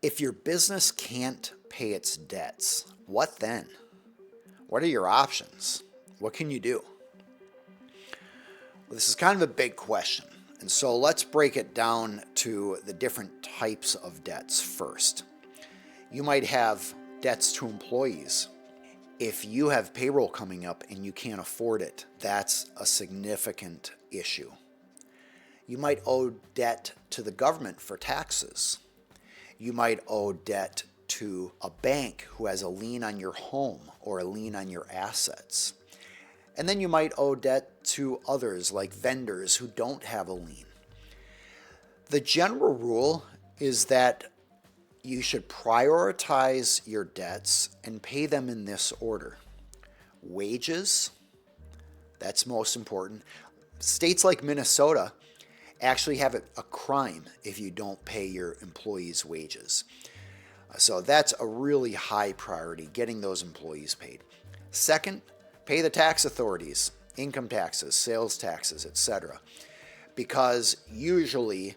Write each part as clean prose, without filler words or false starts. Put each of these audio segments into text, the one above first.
If your business can't pay its debts, what then? What are your options? What can you do? Well, this is kind of a big question. And so let's break it down to the different types of debts first. You might have debts to employees. If you have payroll coming up and you can't afford it, that's a significant issue. You might owe debt to the government for taxes. You might owe debt to a bank who has a lien on your home or a lien on your assets. And then you might owe debt to others like vendors who don't have a lien. The general rule is that you should prioritize your debts and pay them in this order. Wages, that's most important. States like Minnesota actually have it a crime if you don't pay your employees' wages. So that's a really high priority, getting those employees paid. Second, pay the tax authorities, income taxes, sales taxes, etc. Because usually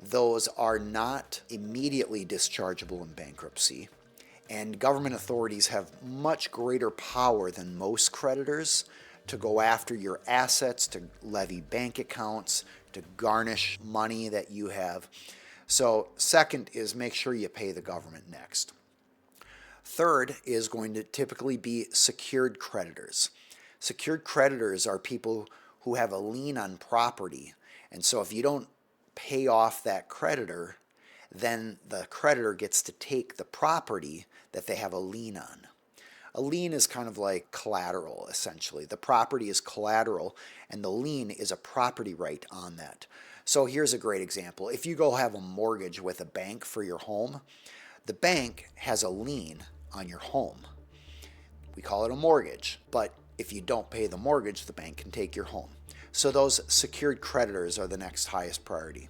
those are not immediately dischargeable in bankruptcy, and government authorities have much greater power than most creditors to go after your assets, to levy bank accounts, to garnish money that you have. So second is make sure you pay the government next. Third is going to typically be secured creditors. Secured creditors are people who have a lien on property, and so if you don't pay off that creditor, then the creditor gets to take the property that they have a lien on. A lien is kind of like collateral, essentially. The property is collateral, and the lien is a property right on that. So here's a great example. If you go have a mortgage with a bank for your home, the bank has a lien on your home. We call it a mortgage, but if you don't pay the mortgage, the bank can take your home. So those secured creditors are the next highest priority.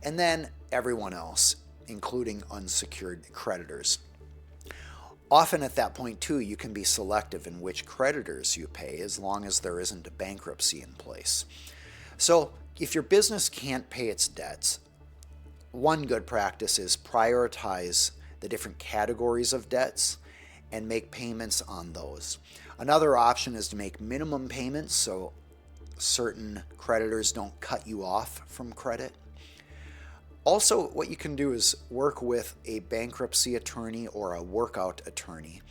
And then everyone else, including unsecured creditors. Often at that point too, you can be selective in which creditors you pay as long as there isn't a bankruptcy in place. So if your business can't pay its debts, one good practice is prioritize the different categories of debts and make payments on those. Another option is to make minimum payments so certain creditors don't cut you off from credit. Also, what you can do is work with a bankruptcy attorney or a workout attorney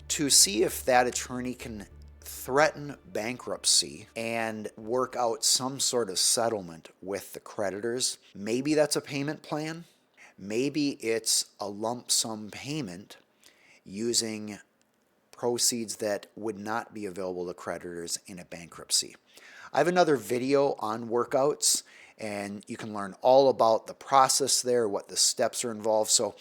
to see if that attorney can threaten bankruptcy and work out some sort of settlement with the creditors. Maybe that's a payment plan. Maybe it's a lump sum payment using proceeds that would not be available to creditors in a bankruptcy. I have another video on workouts, and you can learn all about the process there, what the steps are involved. So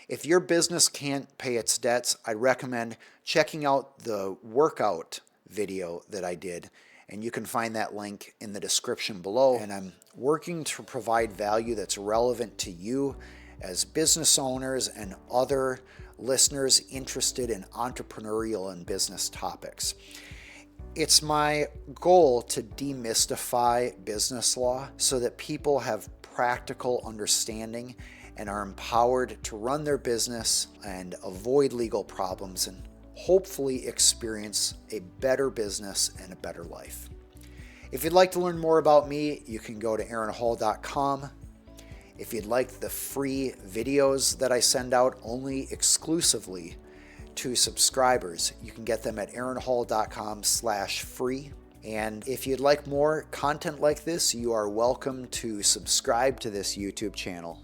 if your business can't pay its debts, I recommend checking out the workout video that I did, and you can find that link in the description below. And I'm working to provide value that's relevant to you as business owners and other listeners interested in entrepreneurial and business topics. It's my goal to demystify business law so that people have practical understanding and are empowered to run their business and avoid legal problems and hopefully experience a better business and a better life. If you'd like to learn more about me, you can go to aaronhall.com. If you'd like the free videos that I send out only exclusively to subscribers, you can get them at aaronhall.com/free. And if you'd like more content like this, you are welcome to subscribe to this YouTube channel.